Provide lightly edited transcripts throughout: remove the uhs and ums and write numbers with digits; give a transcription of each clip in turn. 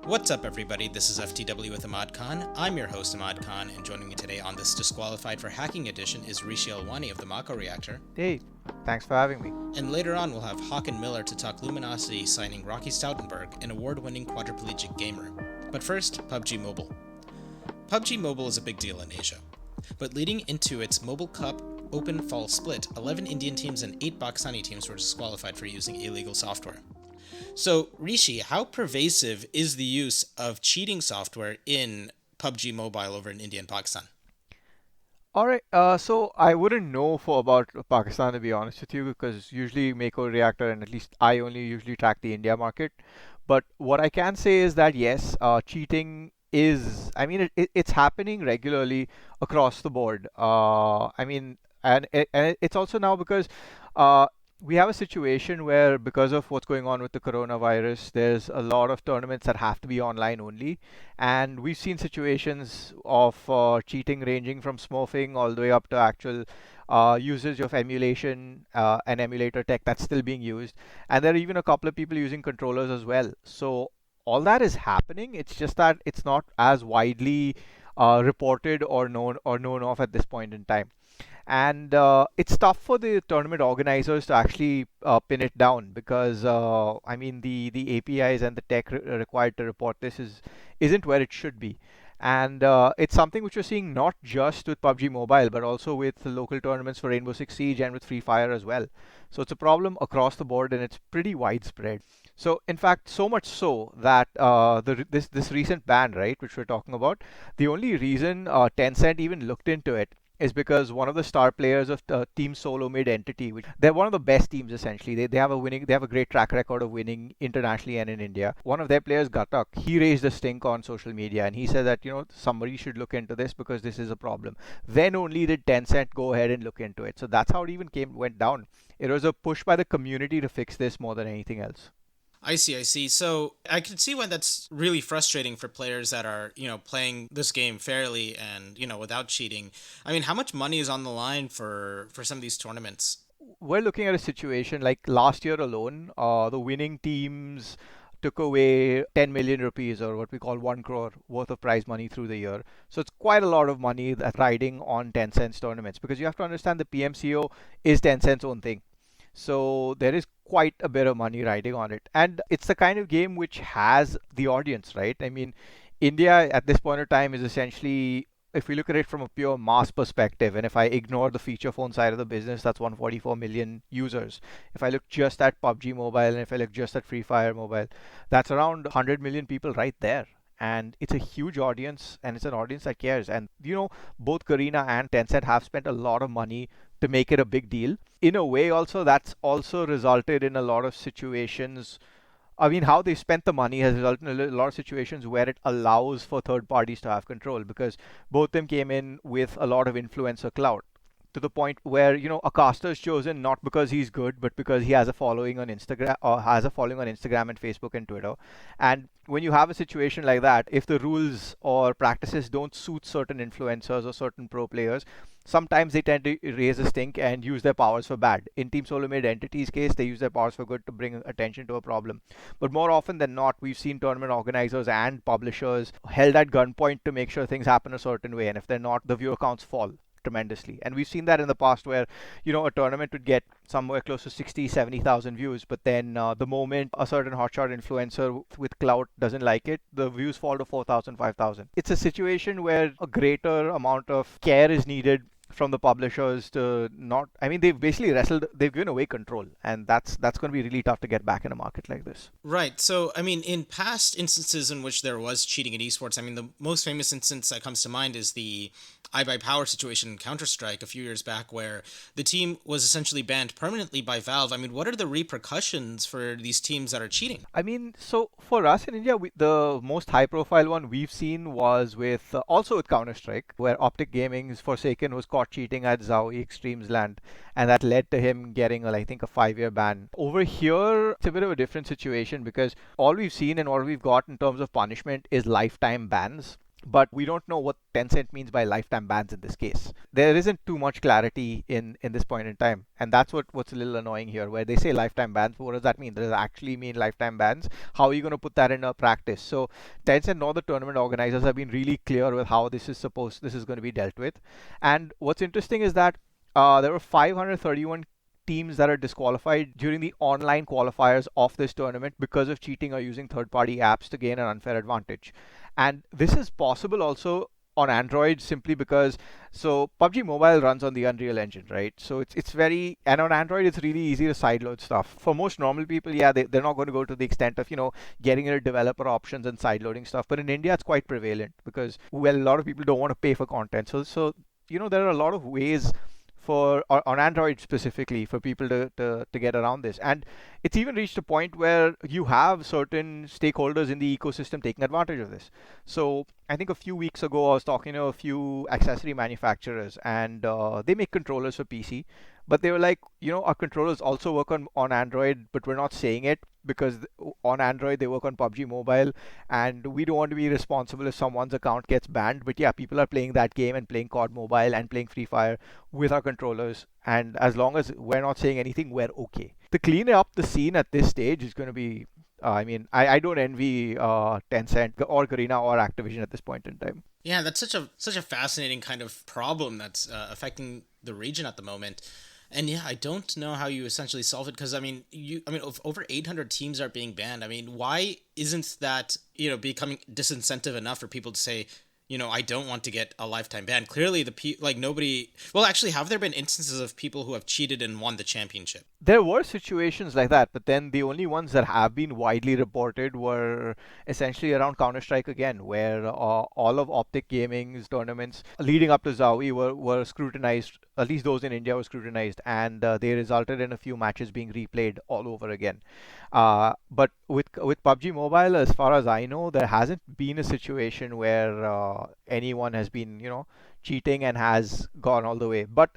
What's up, everybody? This is FTW with Imad Khan. I'm your host, Imad Khan, and joining me today on this Disqualified for Hacking edition is Rishi Alwani of the Mako Reactor. Hey, thanks for having me. And later on, we'll have Hawken Miller to talk Luminosity signing Rocky Stoutenberg, an award-winning quadriplegic gamer. But first, PUBG Mobile. PUBG Mobile is a big deal in Asia. But leading into its Mobile Cup Open Fall split, 11 Indian teams and 8 Pakistani teams were disqualified for using illegal software. So, Rishi, how pervasive is the use of cheating software in PUBG Mobile over in India and Pakistan? All right, so I wouldn't know for about Pakistan to be honest with you, because usually Mako Reactor and at least I only usually track the India market. But what I can say is that yes, cheating is, it's happening regularly across the board. And it's also now because uh, we have a situation where, because of what's going on with the coronavirus, there's a lot of tournaments that have to be online only. And we've seen situations of cheating ranging from smurfing all the way up to actual usage of emulation and emulator tech that's still being used. And there are even a couple of people using controllers as well. So all that is happening. It's just that it's not as widely reported or known of at this point in time. And it's tough for the tournament organizers to actually pin it down because the APIs and the tech required to report this isn't where it should be. And it's something which we're seeing not just with PUBG Mobile, but also with the local tournaments for Rainbow Six Siege and with Free Fire as well. So it's a problem across the board and it's pretty widespread. So in fact, so much so that this recent ban, right, which we're talking about, the only reason Tencent even looked into it is because one of the star players of Team Solo Mid Entity, which they're one of the best teams essentially. They have a great track record of winning internationally and in India. One of their players, Gatak, he raised a stink on social media and he said that somebody should look into this because this is a problem. Then only did Tencent go ahead and look into it. So that's how it even went down. It was a push by the community to fix this more than anything else. I see. So I can see why that's really frustrating for players that are, playing this game fairly and, without cheating. I mean, how much money is on the line for some of these tournaments? We're looking at a situation like last year alone, the winning teams took away 10 million rupees, or what we call 1 crore worth of prize money through the year. So it's quite a lot of money that's riding on Tencent's tournaments, because you have to understand the PMCO is Tencent's own thing. So there is quite a bit of money riding on it. And it's the kind of game which has the audience, right? I mean, India at this point of time is essentially, if we look at it from a pure mass perspective, and if I ignore the feature phone side of the business, that's 144 million users. If I look just at PUBG Mobile and if I look just at Free Fire Mobile, that's around 100 million people right there. And it's a huge audience, and it's an audience that cares. And both Garena and Tencent have spent a lot of money to make it a big deal. In a way, also, that's also resulted in a lot of situations. I mean, how they spent the money has resulted in a lot of situations where it allows for third parties to have control, because both them came in with a lot of influencer clout, to the point where a caster is chosen not because he's good, but because he has a following on Instagram, or has a following on Instagram and Facebook and Twitter. And when you have a situation like that, if the rules or practices don't suit certain influencers or certain pro players, sometimes they tend to raise a stink and use their powers for bad. In Team Solo Mid Entity's case, they use their powers for good to bring attention to a problem. But more often than not, we've seen tournament organizers and publishers held at gunpoint to make sure things happen a certain way. And if they're not, the viewer counts fall tremendously. And we've seen that in the past where, a tournament would get somewhere close to 60, 70,000 views, but then the moment a certain hotshot influencer with clout doesn't like it, the views fall to 4,000, 5,000. It's a situation where a greater amount of care is needed from the publishers to not, they've basically they've given away control, and that's going to be really tough to get back in a market like this. Right. So, in past instances in which there was cheating in esports, the most famous instance that comes to mind is the iBuyPower situation in Counter-Strike a few years back, where the team was essentially banned permanently by Valve. What are the repercussions for these teams that are cheating? So for us in India, the most high-profile one we've seen was with also with Counter-Strike, where Optic Gaming's Forsaken was caught cheating at Zowie Extremes Land, and that led to him getting, I think, a 5-year ban. Over here, it's a bit of a different situation because all we've seen and all we've got in terms of punishment is lifetime bans. but we don't know what Tencent means by lifetime bans in this case. There isn't too much clarity in this point in time, and that's what's a little annoying here, where they say lifetime bans. But what does that mean? Does it actually mean lifetime bans? How are you going to put that into practice? So Tencent nor the tournament organizers have been really clear with how this is going to be dealt with. And what's interesting is that there were 531 teams that are disqualified during the online qualifiers of this tournament because of cheating or using third-party apps to gain an unfair advantage. And this is possible also on Android simply because PUBG Mobile runs on the Unreal Engine, right? So it's very, and on Android it's really easy to sideload stuff. For most normal people, yeah, they're not going to go to the extent of getting into developer options and sideloading stuff. But in India, it's quite prevalent because a lot of people don't want to pay for content. So there are a lot of ways for on Android specifically for people to get around this. And it's even reached a point where you have certain stakeholders in the ecosystem taking advantage of this. So I think a few weeks ago I was talking to a few accessory manufacturers, and they make controllers for PC, but they were like, our controllers also work on Android, but we're not saying it because on Android they work on PUBG Mobile, and we don't want to be responsible if someone's account gets banned. But yeah, people are playing that game and playing COD Mobile and playing Free Fire with our controllers, and as long as we're not saying anything, we're okay. To clean up the scene at this stage is going to be I don't envy Tencent or Garena or Activision at this point in time. Yeah, that's such a fascinating kind of problem that's affecting the region at the moment. And yeah, I don't know how you essentially solve it because if over 800 teams are being banned, why isn't that becoming disincentive enough for people to say, I don't want to get a lifetime ban? Clearly, nobody. Well, actually, have there been instances of people who have cheated and won the championship? There were situations like that, but then the only ones that have been widely reported were essentially around Counter-Strike again, where all of Optic Gaming's tournaments leading up to Zawi were scrutinized. At least those in India were scrutinized, and they resulted in a few matches being replayed all over again. But with PUBG Mobile, as far as I know, there hasn't been a situation where anyone has been, cheating and has gone all the way. But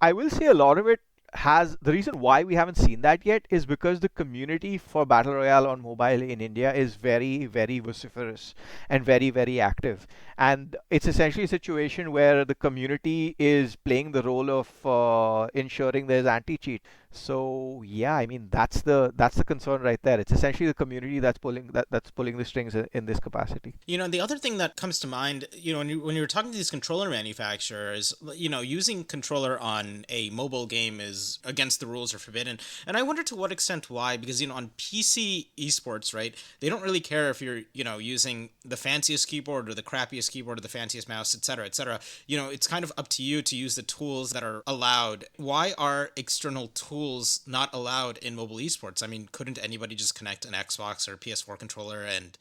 I will say a lot of it has the reason why we haven't seen that yet is because the community for Battle Royale on mobile in India is very, very vociferous and very, very active. And it's essentially a situation where the community is playing the role of ensuring there's anti-cheat. So yeah, that's the concern right there. It's essentially the community that's pulling the strings in this capacity. The other thing that comes to mind, when you're talking to these controller manufacturers, using controller on a mobile game is against the rules or forbidden. And I wonder to what extent why, because on PC esports, right, they don't really care if you're using the fanciest keyboard or the crappiest keyboard or the fanciest mouse, etc., etc. It's kind of up to you to use the tools that are allowed. Why are external tools not allowed in mobile esports? Couldn't anybody just connect an Xbox or PS4 controller and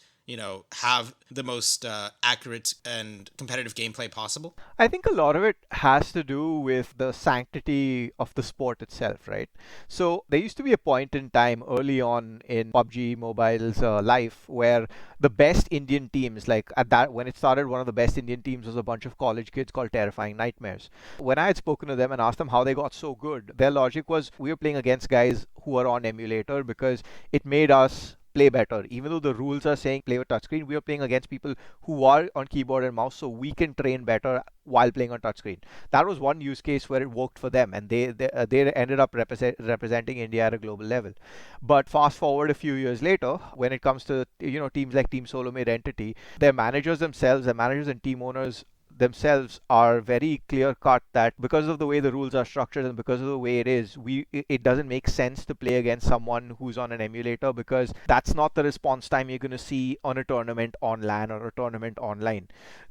have the most accurate and competitive gameplay possible? I think a lot of it has to do with the sanctity of the sport itself, right? So there used to be a point in time early on in PUBG Mobile's life where the best Indian teams, like at that when it started, one of the best Indian teams was a bunch of college kids called Terrifying Nightmares. When I had spoken to them and asked them how they got so good, their logic was we were playing against guys who are on emulator because it made us play better. Even though the rules are saying play with touchscreen, we are playing against people who are on keyboard and mouse, so we can train better while playing on touchscreen. That was one use case where it worked for them, and they ended up representing India at a global level. But fast forward a few years later, when it comes to teams like Team Solo Made Entity, their managers and team owners themselves are very clear cut that because of the way the rules are structured and because of the way it doesn't make sense to play against someone who's on an emulator, because that's not the response time you're going to see on a tournament on LAN or a tournament online.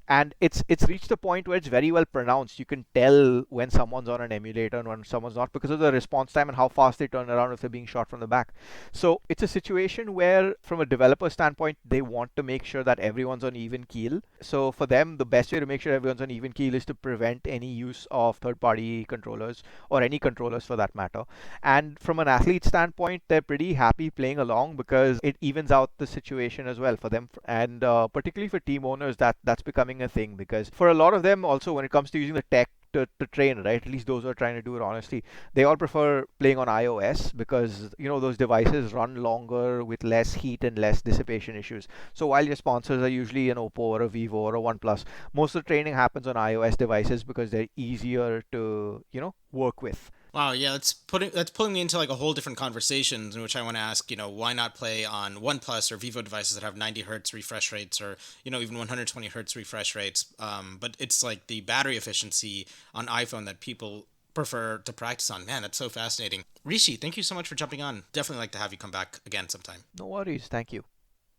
And it's reached a point where it's very well pronounced. You can tell when someone's on an emulator and when someone's not because of the response time and how fast they turn around if they're being shot from the back. So it's a situation where, from a developer standpoint, they want to make sure that everyone's on even keel. So for them, the best way to make sure everyone's on even keel is to prevent any use of third-party controllers or any controllers for that matter. And from an athlete standpoint, they're pretty happy playing along because it evens out the situation as well for them. And particularly for team owners, that's becoming a thing, because for a lot of them also, when it comes to using the tech to train, right? At least those who are trying to do it honestly, they all prefer playing on iOS because those devices run longer with less heat and less dissipation issues. So while your sponsors are usually an Oppo or a Vivo or a OnePlus, most of the training happens on iOS devices because they're easier to work with. Wow, yeah, that's pulling me into like a whole different conversation in which I want to ask, why not play on OnePlus or Vivo devices that have 90 hertz refresh rates or even 120 hertz refresh rates? But it's like the battery efficiency on iPhone that people prefer to practice on. Man, that's so fascinating. Rishi, thank you so much for jumping on. Definitely like to have you come back again sometime. No worries. Thank you.